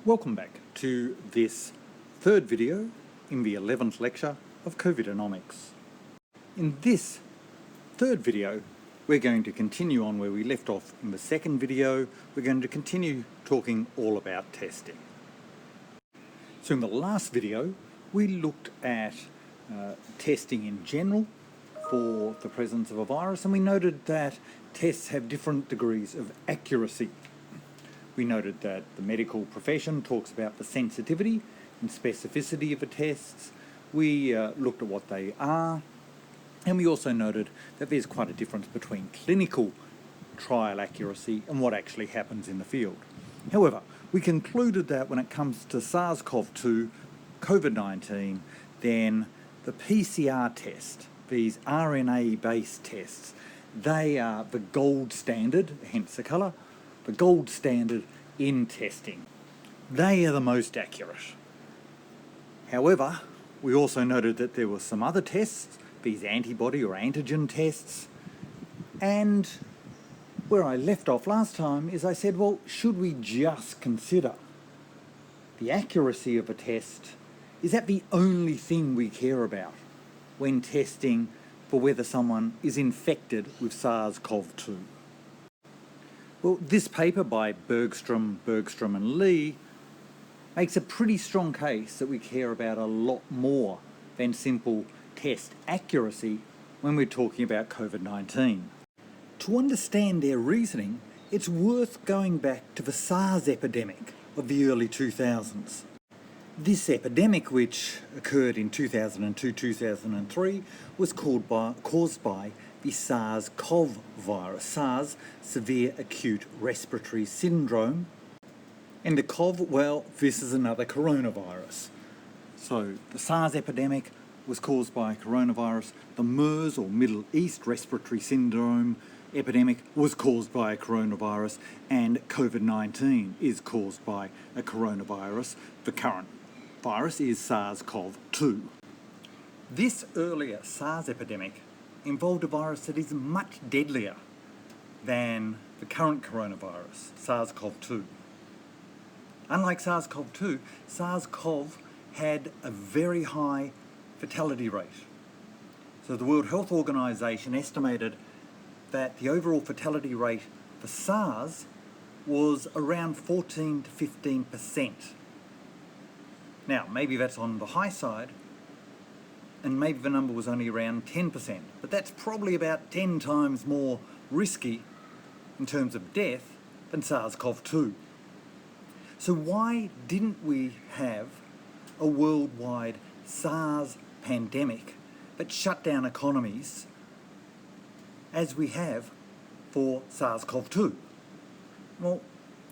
Welcome back to this third video in the 11th lecture of Covidenomics. In this third video, we're going to continue on where we left off in the second video. We're going to continue talking all about testing. So in the last video, we looked at testing in general for the presence of a virus, and we noted that tests have different degrees of accuracy. We noted that the medical profession talks about the sensitivity and specificity of the tests. We looked at what they are, and we also noted that there's quite a difference between clinical trial accuracy and what actually happens in the field. However, we concluded that when it comes to SARS-CoV-2, COVID-19, then the PCR test, these RNA-based tests, they are the gold standard, hence the colour, the gold standard in testing. They are the most accurate. However, we also noted that there were some other tests, these antibody or antigen tests, and where I left off last time is I said, well, should we just consider the accuracy of a test? Is that the only thing we care about when testing for whether someone is infected with SARS-CoV-2? Well, this paper by Bergstrom and Lee makes a pretty strong case that we care about a lot more than simple test accuracy when we're talking about COVID-19. To understand their reasoning, it's worth going back to the SARS epidemic of the early 2000s. This epidemic, which occurred in 2002-2003, was caused by the SARS-CoV virus, SARS, Severe Acute Respiratory Syndrome. And the CoV, well, this is another coronavirus. So the SARS epidemic was caused by a coronavirus. The MERS, or Middle East Respiratory Syndrome epidemic, was caused by a coronavirus, and COVID-19 is caused by a coronavirus. The current virus is SARS-CoV-2. This earlier SARS epidemic involved a virus that is much deadlier than the current coronavirus, SARS-CoV-2. Unlike SARS-CoV-2, SARS-CoV had a very high fatality rate. So the World Health Organization estimated that the overall fatality rate for SARS was around 14 to 15%. Now, maybe that's on the high side, and maybe the number was only around 10%, but that's probably about 10 times more risky in terms of death than SARS-CoV-2. So why didn't we have a worldwide SARS pandemic that shut down economies as we have for SARS-CoV-2? Well,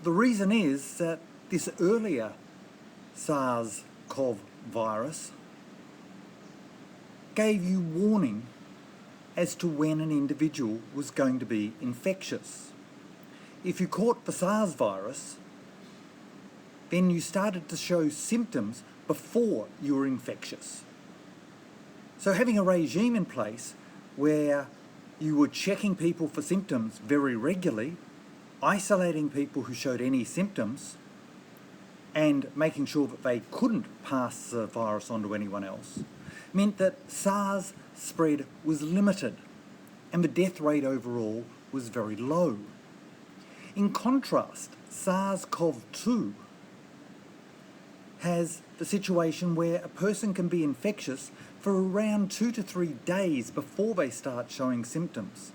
the reason is that this earlier SARS-CoV virus gave you warning as to when an individual was going to be infectious. If you caught the SARS virus, then you started to show symptoms before you were infectious. So having a regime in place where you were checking people for symptoms very regularly, isolating people who showed any symptoms, and making sure that they couldn't pass the virus on to anyone else, meant that SARS spread was limited and the death rate overall was very low. In contrast, SARS-CoV-2 has the situation where a person can be infectious for around 2 to 3 days before they start showing symptoms.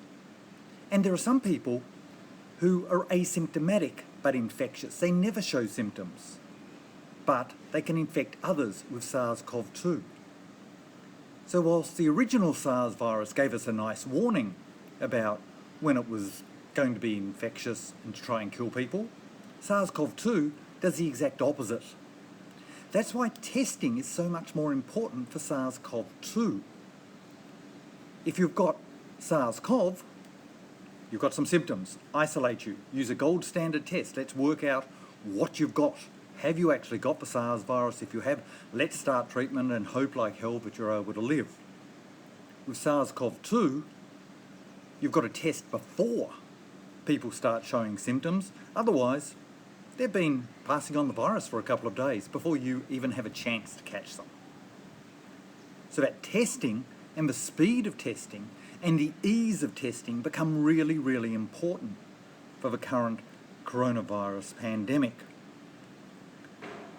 And there are some people who are asymptomatic but infectious. They never show symptoms, but they can infect others with SARS-CoV-2. So whilst the original SARS virus gave us a nice warning about when it was going to be infectious and to try and kill people, SARS-CoV-2 does the exact opposite. That's why testing is so much more important for SARS-CoV-2. If you've got SARS-CoV, you've got some symptoms, isolate you, use a gold standard test, let's work out what you've got. Have you actually got the SARS virus? If you have, let's start treatment and hope like hell that you're able to live. With SARS-CoV-2, you've got to test before people start showing symptoms. Otherwise, they've been passing on the virus for a couple of days before you even have a chance to catch them. So that testing and the speed of testing and the ease of testing become really, really important for the current coronavirus pandemic.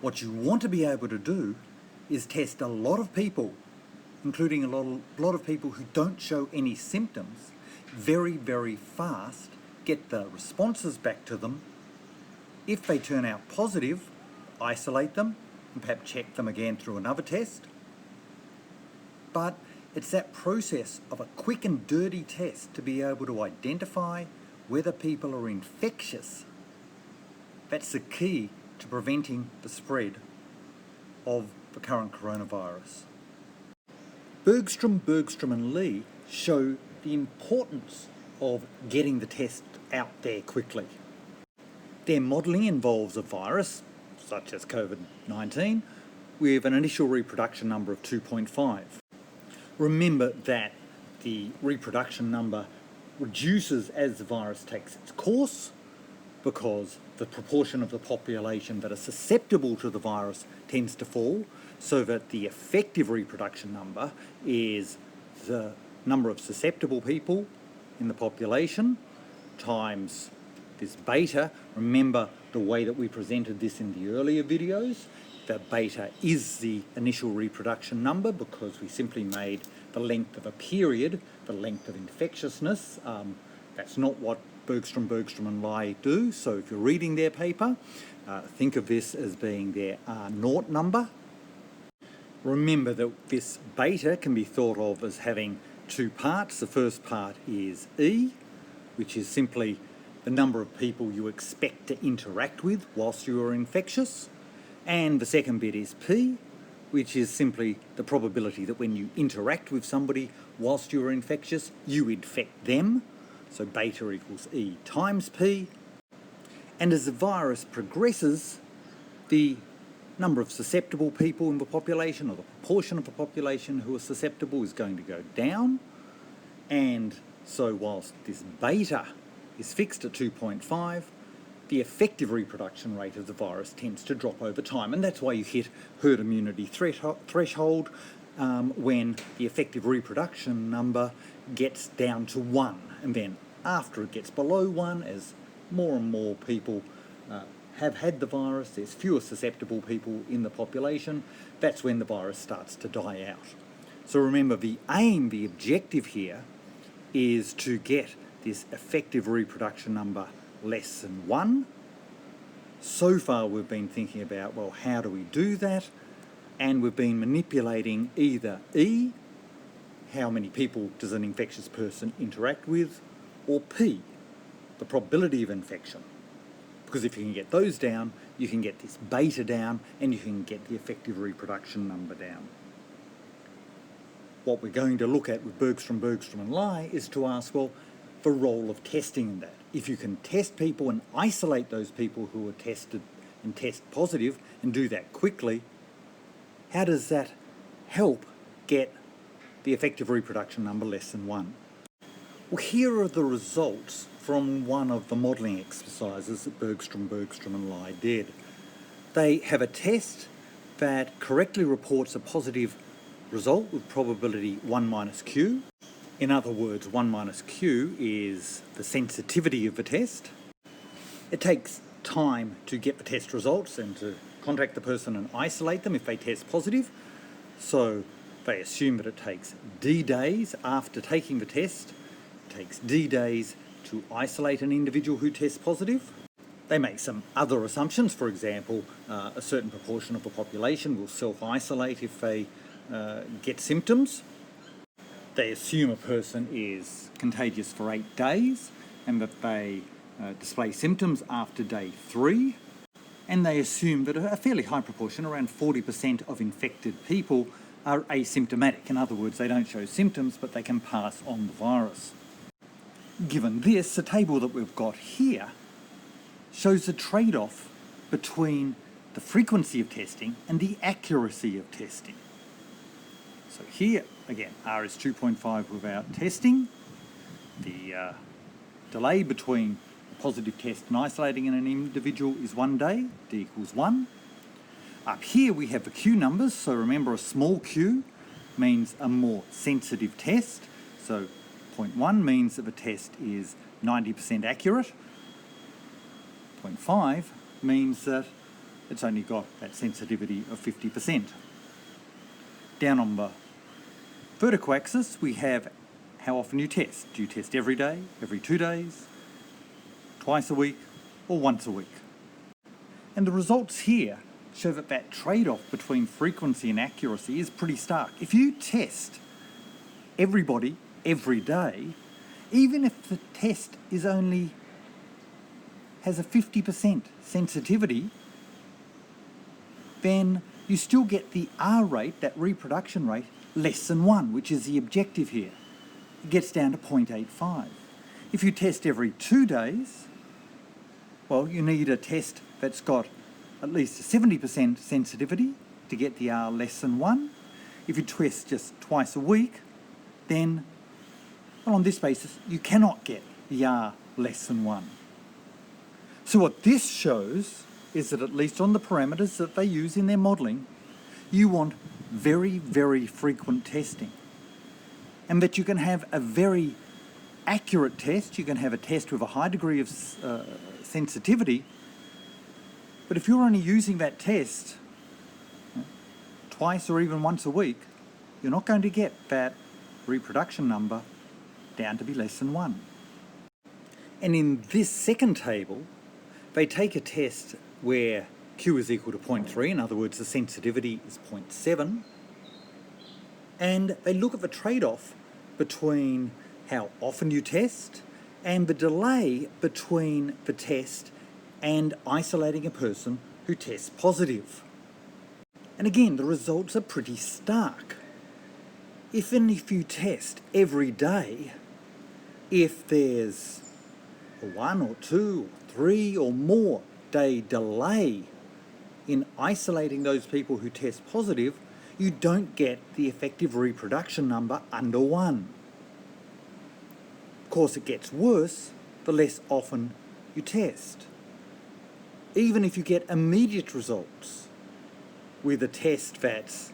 What you want to be able to do is test a lot of people, including a lot of people who don't show any symptoms, very, very fast, get the responses back to them. If they turn out positive, isolate them and perhaps check them again through another test. But it's that process of a quick and dirty test to be able to identify whether people are infectious. That's the key to preventing the spread of the current coronavirus. Bergstrom, and Lee show the importance of getting the test out there quickly. Their modelling involves a virus, such as COVID-19, with an initial reproduction number of 2.5. Remember that the reproduction number reduces as the virus takes its course, because the proportion of the population that are susceptible to the virus tends to fall, so that the effective reproduction number is the number of susceptible people in the population times this beta. Remember the way that we presented this in the earlier videos. The beta is the initial reproduction number because we simply made the length of a period the length of infectiousness. That's not what Bergstrom, and Lie do. So if you're reading their paper, think of this as being their R0 number. Remember that this beta can be thought of as having two parts. The first part is E, which is simply the number of people you expect to interact with whilst you are infectious. And the second bit is P, which is simply the probability that when you interact with somebody whilst you are infectious, you infect them. So beta equals E times P. And as the virus progresses, the number of susceptible people in the population, or the proportion of the population who are susceptible, is going to go down. And so whilst this beta is fixed at 2.5, the effective reproduction rate of the virus tends to drop over time. And that's why you hit herd immunity threshold when the effective reproduction number gets down to 1. And then after it gets below 1, as more and more people have had the virus, there's fewer susceptible people in the population, that's when the virus starts to die out. So remember, the aim, the objective here, is to get this effective reproduction number less than 1. So far we've been thinking about, well, how do we do that? And we've been manipulating either E, how many people does an infectious person interact with, or P, the probability of infection. Because if you can get those down, you can get this beta down, and you can get the effective reproduction number down. What we're going to look at with Bergstrom, and Lie is to ask, well, the role of testing in that. If you can test people and isolate those people who are tested and test positive and do that quickly, how does that help get the effective reproduction number less than 1? Well, here are the results from one of the modelling exercises that Bergstrom, and Lie did. They have a test that correctly reports a positive result with probability 1 minus Q. In other words, 1 minus Q is the sensitivity of the test. It takes time to get the test results and to contact the person and isolate them if they test positive. So they assume that it takes D days after taking the test. It takes D days to isolate an individual who tests positive. They make some other assumptions. For example, a certain proportion of the population will self-isolate if they get symptoms. They assume a person is contagious for 8 days and that they display symptoms after day 3. And they assume that a fairly high proportion, around 40% of infected people, are asymptomatic. In other words, they don't show symptoms, but they can pass on the virus. Given this, the table that we've got here shows the trade-off between the frequency of testing and the accuracy of testing. So here, again, R is 2.5 without testing. The delay between the positive test and isolating in an individual is 1 day, d equals 1. Up here we have the Q numbers, so remember a small q means a more sensitive test. So 0.1 means that the test is 90% accurate. 0.5 means that it's only got that sensitivity of 50%. Down on the vertical axis we have how often you test. Do you test every day, every 2 days, twice a week, or once a week? And the results here show that that trade-off between frequency and accuracy is pretty stark. If you test everybody every day, even if the test is only has a 50% sensitivity, then you still get the R rate, that reproduction rate, less than 1, which is the objective here. It gets down to 0.85. If you test every 2 days, well, you need a test that's got at least a 70% sensitivity to get the R less than 1. If you test just twice a week, then, well, on this basis, you cannot get the R less than 1. So what this shows is that at least on the parameters that they use in their modelling, you want very, very frequent testing. And that you can have a very accurate test, you can have a test with a high degree of sensitivity, but if you're only using that test twice or even once a week, you're not going to get that reproduction number down to be less than 1. And in this second table, they take a test where Q is equal to 0.3, in other words the sensitivity is 0.7, and they look at the trade-off between how often you test and the delay between the test and isolating a person who tests positive. And again, the results are pretty stark. If you test every day, if there's a 1 or 2 or 3 or more day delay in isolating those people who test positive, you don't get the effective reproduction number under 1. Of course, it gets worse the less often you test. Even if you get immediate results with a test that's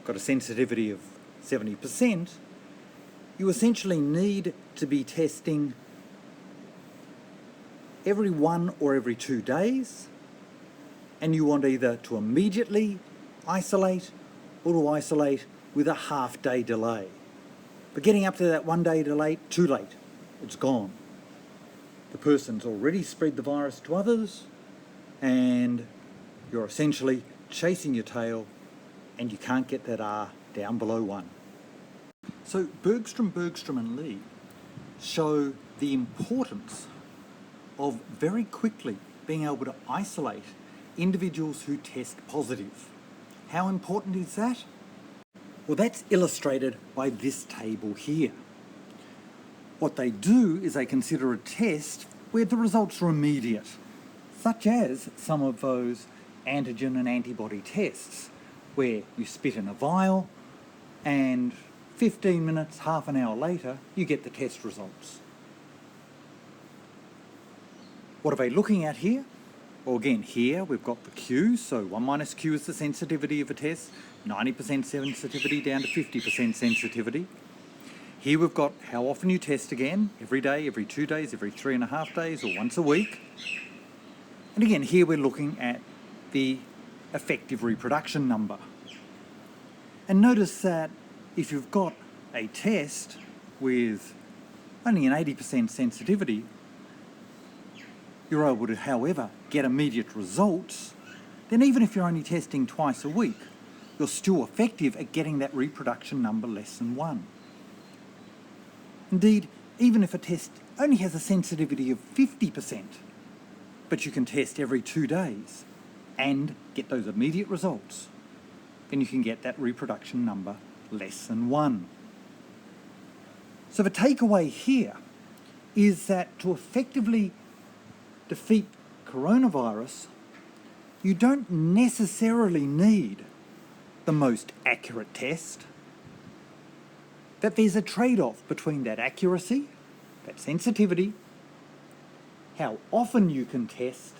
got a sensitivity of 70%, you essentially need to be testing every 1 or every 2 days, and you want either to immediately isolate or to isolate with a half-day delay. But getting up to that 1 day delay, too late. It's gone. The person's already spread the virus to others, and you're essentially chasing your tail, and you can't get that R down below 1. So Bergstrom and Lee show the importance of very quickly being able to isolate individuals who test positive. How important is that? Well, that's illustrated by this table here. What they do is they consider a test where the results are immediate, such as some of those antigen and antibody tests, where you spit in a vial and 15 minutes, half an hour later, you get the test results. What are they looking at here? Well, again, here we've got the Q, so 1 minus Q is the sensitivity of a test, 90% sensitivity down to 50% sensitivity. Here we've got how often you test again, every day, every 2 days, every 3.5 days, or once a week. And again, here we're looking at the effective reproduction number. And notice that if you've got a test with only an 80% sensitivity, you're able to, however, get immediate results, then even if you're only testing twice a week, you're still effective at getting that reproduction number less than 1. Indeed, even if a test only has a sensitivity of 50%, but you can test every 2 days and get those immediate results, then you can get that reproduction number less than 1. So the takeaway here is that to effectively defeat coronavirus, you don't necessarily need the most accurate test, that there's a trade-off between that accuracy, that sensitivity, how often you can test,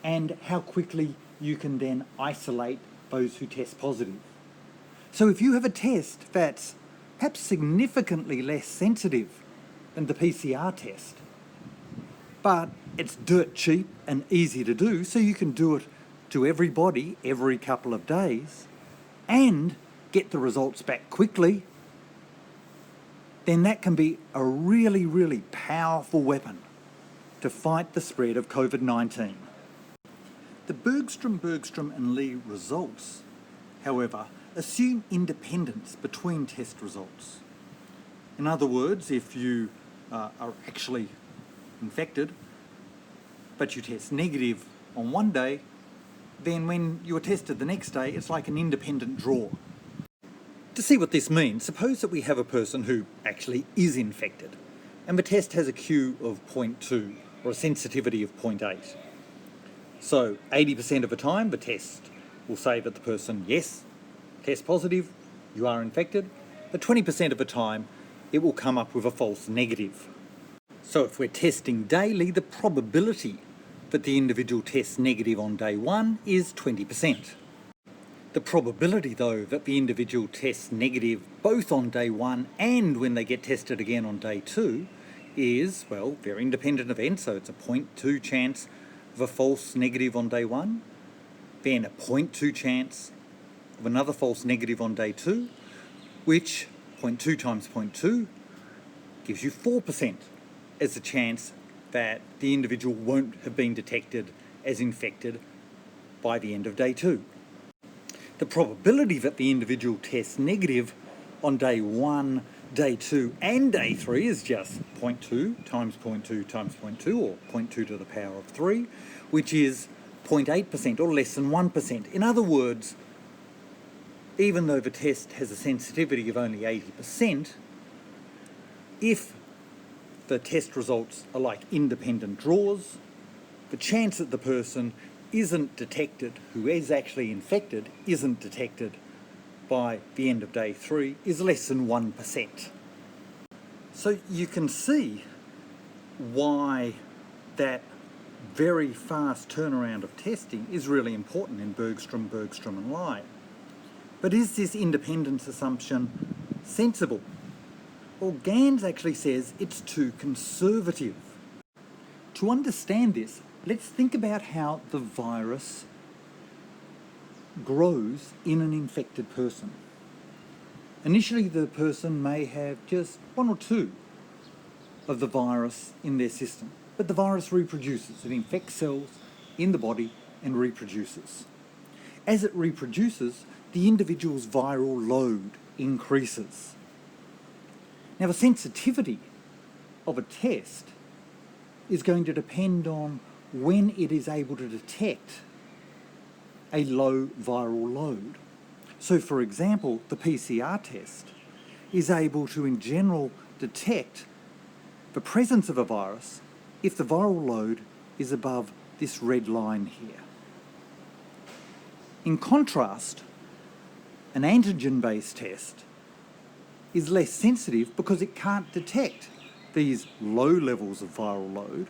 and how quickly you can then isolate those who test positive. So if you have a test that's perhaps significantly less sensitive than the PCR test, but it's dirt cheap and easy to do, so you can do it to everybody every couple of days and get the results back quickly, then that can be a really, really powerful weapon to fight the spread of COVID-19. The Bergstrom and Lee results, however, assume independence between test results. In other words, if you are actually infected, but you test negative on one day, then when you are tested the next day, it's like an independent draw. To see what this means, suppose that we have a person who actually is infected, and the test has a Q of 0.2, or a sensitivity of 0.8. So 80% of the time, the test will say that the person, yes, test positive, you are infected, but 20% of the time, it will come up with a false negative. So if we're testing daily, the probability that the individual tests negative on day 1 is 20%. The probability, though, that the individual tests negative both on day 1 and when they get tested again on day 2 is, well, they're independent events, so it's a 0.2 chance of a false negative on day 1, then a 0.2 chance of another false negative on day 2, which 0.2 times 0.2 gives you 4% as a chance that the individual won't have been detected as infected by the end of day 2. The probability that the individual tests negative on day 1, day 2 and day 3 is just 0.2 times 0.2 times 0.2, or 0.2 to the power of 3, which is 0.8% or less than 1%. In other words, even though the test has a sensitivity of only 80%, if the test results are like independent draws, the chance that the person isn't detected, who is actually infected, isn't detected by the end of day 3 is less than 1%. So you can see why that very fast turnaround of testing is really important in Bergstrom and Lie. But is this independence assumption sensible? Well, Gans actually says it's too conservative. To understand this, let's think about how the virus grows in an infected person. Initially, the person may have just 1 or 2 of the virus in their system, but the virus reproduces. It infects cells in the body and reproduces. As it reproduces, the individual's viral load increases. Now, the sensitivity of a test is going to depend on when it is able to detect a low viral load. So, for example, the PCR test is able to, in general, detect the presence of a virus if the viral load is above this red line here. In contrast, an antigen-based test is less sensitive because it can't detect these low levels of viral load.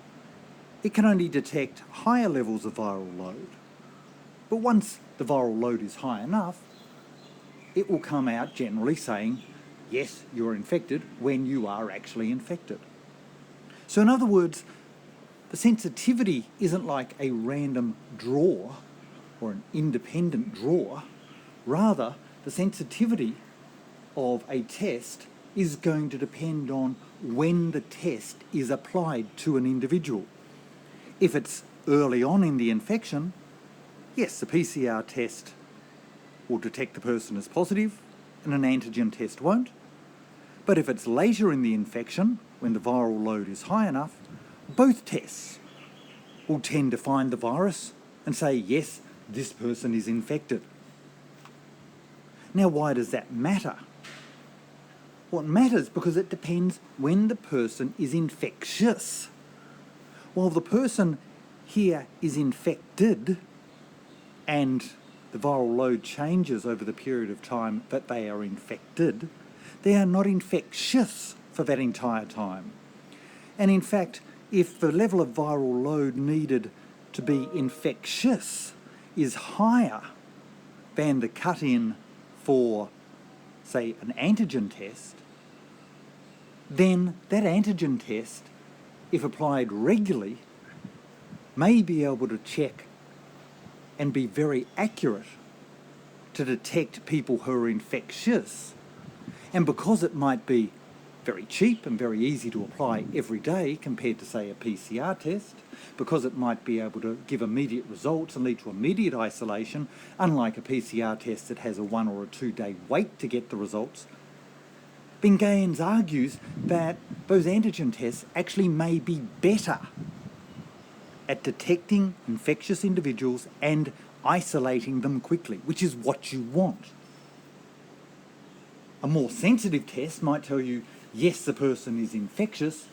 It can only detect higher levels of viral load. But once the viral load is high enough, it will come out generally saying, yes, you're infected when you are actually infected. So in other words, the sensitivity isn't like a random draw or an independent draw. Rather, the sensitivity of a test is going to depend on when the test is applied to an individual. If it's early on in the infection, yes, the PCR test will detect the person as positive and an antigen test won't. But if it's later in the infection, when the viral load is high enough, both tests will tend to find the virus and say, yes, this person is infected. Now, why does that matter? Well, it matters because it depends when the person is infectious. While the person here is infected and the viral load changes over the period of time that they are infected, they are not infectious for that entire time. And in fact, if the level of viral load needed to be infectious is higher than the cut-in for, say, an antigen test, then that antigen test, if applied regularly, may be able to check and be very accurate to detect people who are infectious. And because it might be very cheap and very easy to apply every day compared to, say, a PCR test, because it might be able to give immediate results and lead to immediate isolation, unlike a PCR test that has a 1 or a 2 day wait to get the results, Ben Gayens argues that those antigen tests actually may be better at detecting infectious individuals and isolating them quickly, which is what you want. A more sensitive test might tell you, yes, the person is infectious,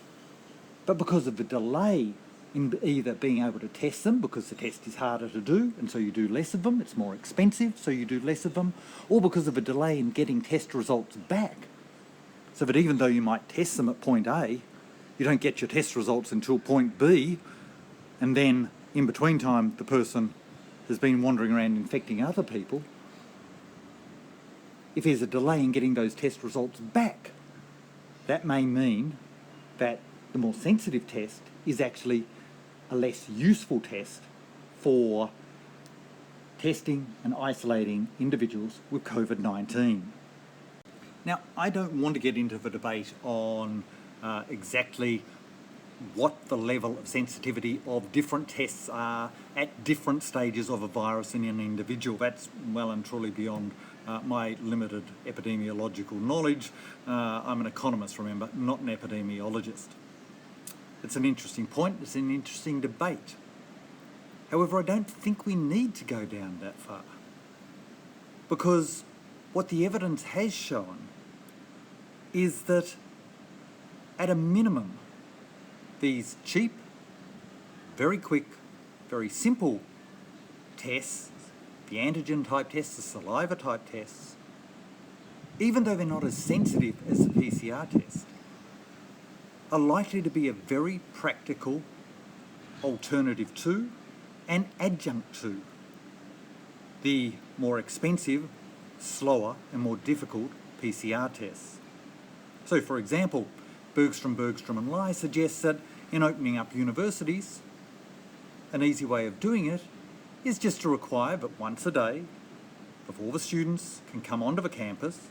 but because of the delay in either being able to test them, because the test is harder to do, and so you do less of them, it's more expensive, so you do less of them, or because of a delay in getting test results back, so that even though you might test them at point A, you don't get your test results until point B, and then in between time the person has been wandering around infecting other people. If there's a delay in getting those test results back, that may mean that the more sensitive test is actually a less useful test for testing and isolating individuals with COVID-19. Now, I don't want to get into the debate on exactly what the level of sensitivity of different tests are at different stages of a virus in an individual. That's well and truly beyond my limited epidemiological knowledge. I'm an economist, remember, not an epidemiologist. It's an interesting point, it's an interesting debate. However, I don't think we need to go down that far, because what the evidence has shown is that at a minimum, these cheap, very quick, very simple tests, the antigen type tests, the saliva type tests, even though they're not as sensitive as the PCR test, are likely to be a very practical alternative to and adjunct to the more expensive, slower and more difficult PCR tests. So, for example, Bergstrom and Lai suggests that in opening up universities, an easy way of doing it is just to require that once a day, before the students can come onto the campus,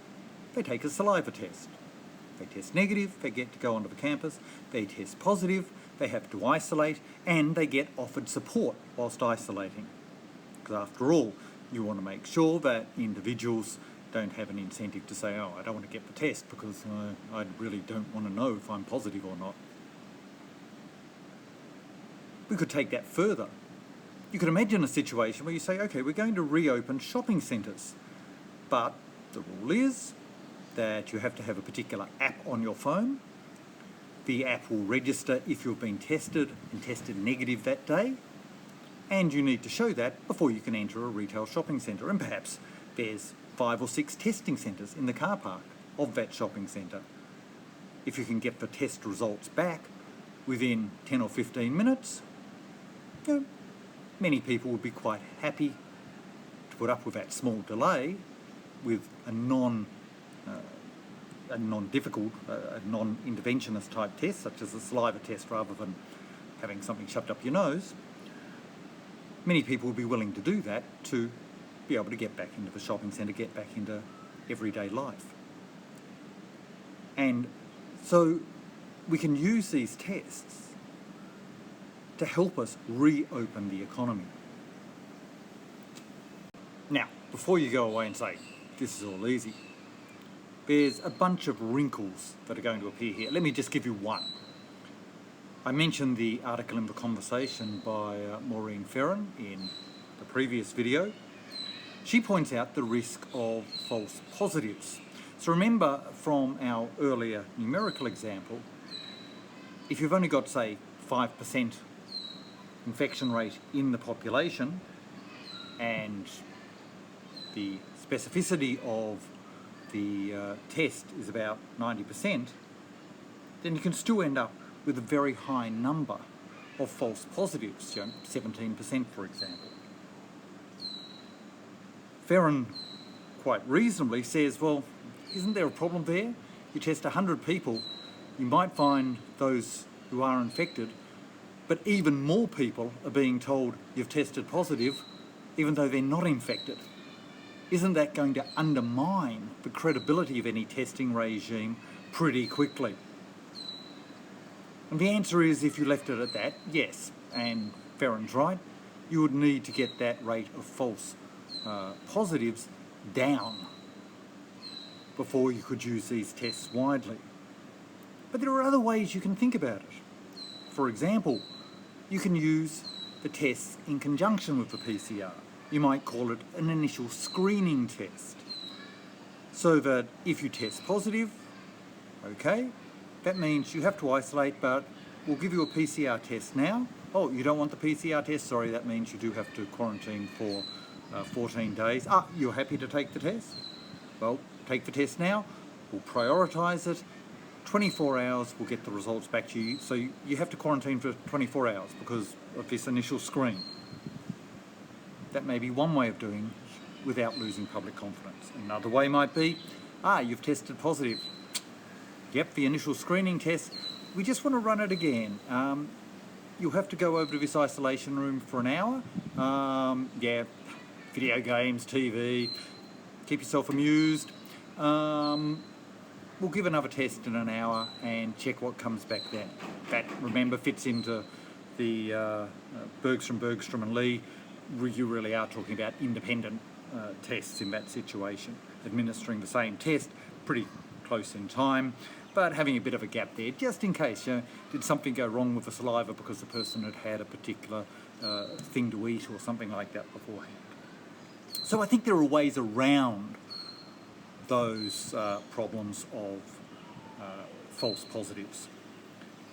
they take a saliva test. They test negative, they get to go onto the campus. They test positive, they have to isolate, and they get offered support whilst isolating. Because after all, you want to make sure that individuals don't have an incentive to say, oh, I don't want to get the test because I really don't want to know if I'm positive or not. We could take that further. You could imagine a situation where you say, okay, we're going to reopen shopping centres, but the rule is that you have to have a particular app on your phone. The app will register if you've been tested and tested negative that day, and you need to show that before you can enter a retail shopping centre. And perhaps there's 5 or 6 testing centres in the car park of that shopping centre. If you can get the test results back within 10 or 15 minutes, many people would be quite happy to put up with that small delay with a non-difficult, a non-interventionist type test, such as a saliva test, rather than having something shoved up your nose. Many people would be willing to do that to be able to get back into the shopping centre, get back into everyday life. And so we can use these tests to help us reopen the economy. Now, before you go away and say, this is all easy, there's a bunch of wrinkles that are going to appear here. Let me just give you one. I mentioned the article in The Conversation by Maureen Ferran in the previous video. She points out the risk of false positives. So remember from our earlier numerical example, if you've only got, say, 5% infection rate in the population and the specificity of the test is about 90%, then you can still end up with a very high number of false positives, 17% for example. Ferren quite reasonably says, well, isn't there a problem there? You test 100 people, you might find those who are infected, but even more people are being told you've tested positive even though they're not infected. Isn't that going to undermine the credibility of any testing regime pretty quickly? And the answer is, if you left it at that, yes, and Ferren's right, you would need to get that rate of false positives down before you could use these tests widely. But there are other ways you can think about it. For example, you can use the tests in conjunction with the PCR. You might call it an initial screening test. So that if you test positive, okay, that means you have to isolate, but we'll give you a PCR test now. Oh, you don't want the PCR test? Sorry, that means you do have to quarantine for 14 days. You're happy to take the test? Well, take the test now. We'll prioritise it. 24 hours, we'll get the results back to you. So you have to quarantine for 24 hours because of this initial screen. That may be one way of doing it without losing public confidence. Another way might be, you've tested positive. Yep, the initial screening test, we just want to run it again. You'll have to go over to this isolation room for an hour. Video games, TV, keep yourself amused. We'll give another test in an hour and check what comes back then. That, remember, fits into the Bergstrom and Lee. You really are talking about independent tests in that situation, administering the same test pretty close in time, but having a bit of a gap there, just in case. Did something go wrong with the saliva because the person had had a particular thing to eat or something like that beforehand? So I think there are ways around those problems of false positives.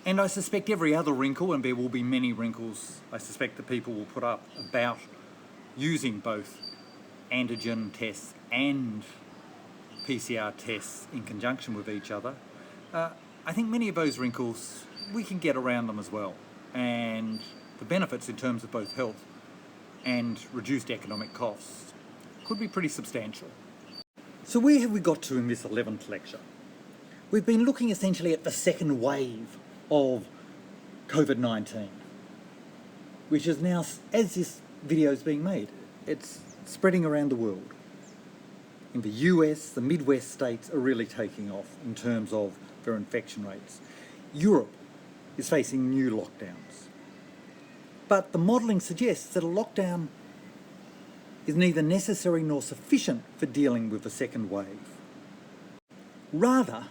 And I suspect every other wrinkle, and there will be many wrinkles, I suspect that people will put up about using both antigen tests and PCR tests in conjunction with each other. I think many of those wrinkles, we can get around them as well. And the benefits in terms of both health and reduced economic costs could be pretty substantial. So where have we got to in this 11th lecture? We've been looking essentially at the second wave of COVID-19, which is now, as this video is being made, it's spreading around the world. In the US, the Midwest states are really taking off in terms of their infection rates. Europe is facing new lockdowns. But the modelling suggests that a lockdown is neither necessary nor sufficient for dealing with the second wave. Rather,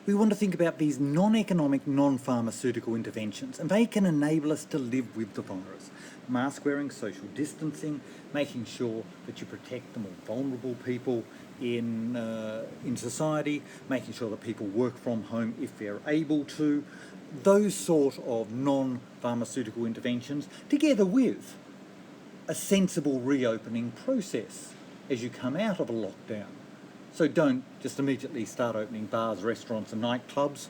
we want to think about these non-economic, non-pharmaceutical interventions, and they can enable us to live with the virus. Mask wearing, social distancing, making sure that you protect the more vulnerable people in society, making sure that people work from home if they're able to. Those sort of non-pharmaceutical interventions, together with a sensible reopening process as you come out of a lockdown. So don't just immediately start opening bars, restaurants and nightclubs.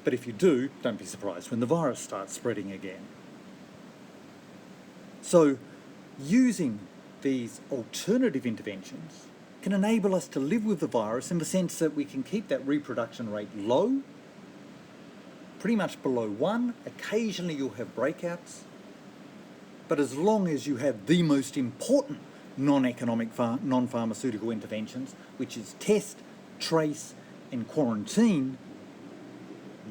But if you do, don't be surprised when the virus starts spreading again. So using these alternative interventions can enable us to live with the virus in the sense that we can keep that reproduction rate low, pretty much below 1. Occasionally you'll have breakouts. But as long as you have the most important non-economic, non-pharmaceutical interventions, which is test, trace and quarantine,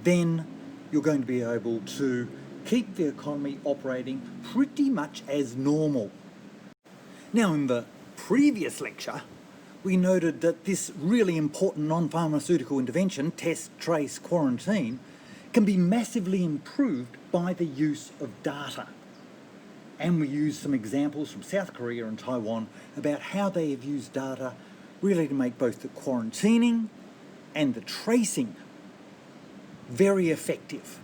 then you're going to be able to keep the economy operating pretty much as normal. Now, in the previous lecture, we noted that this really important non-pharmaceutical intervention, test, trace, quarantine, can be massively improved by the use of data. And we used some examples from South Korea and Taiwan about how they have used data really to make both the quarantining and the tracing very effective.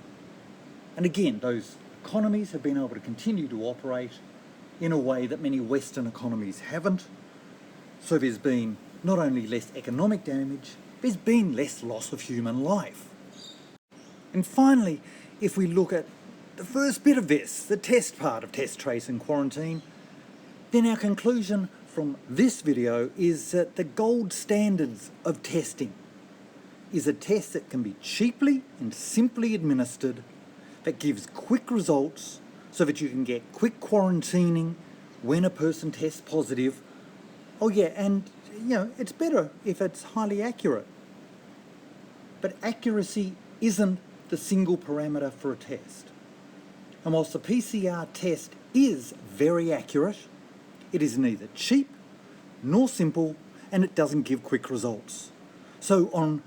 And again, those economies have been able to continue to operate in a way that many Western economies haven't. So there's been not only less economic damage, there's been less loss of human life. And finally, if we look at the first bit of this, the test part of test, trace and quarantine, then our conclusion from this video is that the gold standards of testing is a test that can be cheaply and simply administered, that gives quick results so that you can get quick quarantining when a person tests positive. Oh yeah, and it's better if it's highly accurate. But accuracy isn't the single parameter for a test. And whilst the PCR test is very accurate, it is neither cheap nor simple, and it doesn't give quick results. So on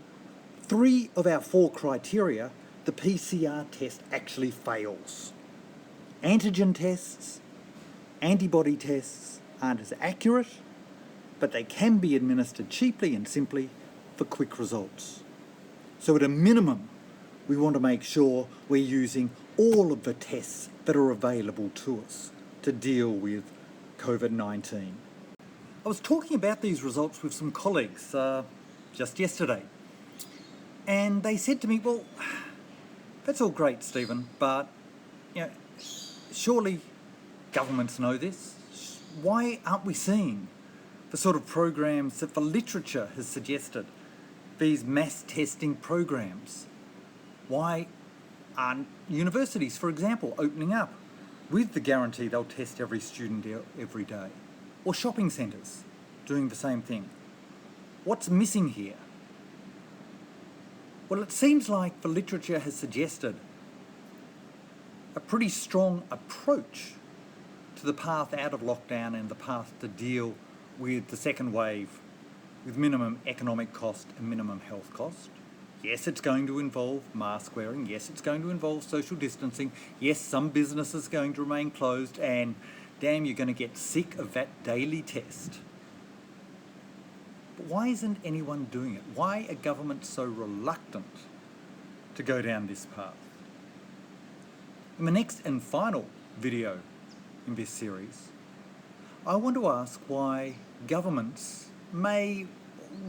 3 of our 4 criteria, the PCR test actually fails. Antigen tests, antibody tests aren't as accurate, but they can be administered cheaply and simply for quick results. So at a minimum, we want to make sure we're using all of the tests that are available to us to deal with COVID-19. I was talking about these results with some colleagues just yesterday, and they said to me, well, that's all great, Stephen, but surely governments know this. Why aren't we seeing the sort of programs that the literature has suggested, these mass testing programs? Why aren't universities, for example, opening up with the guarantee they'll test every student every day? Or shopping centres doing the same thing? What's missing here? Well, it seems like the literature has suggested a pretty strong approach to the path out of lockdown and the path to deal with the second wave with minimum economic cost and minimum health cost. Yes, it's going to involve mask wearing. Yes, it's going to involve social distancing. Yes, some businesses are going to remain closed, and damn, you're going to get sick of that daily test. But why isn't anyone doing it? Why are governments so reluctant to go down this path? In the next and final video in this series, I want to ask why governments may,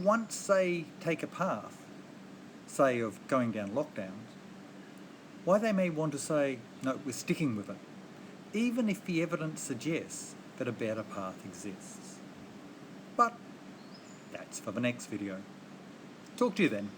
once they take a path, say of going down lockdowns, why they may want to say, no, we're sticking with it, even if the evidence suggests that a better path exists. But that's for the next video. Talk to you then.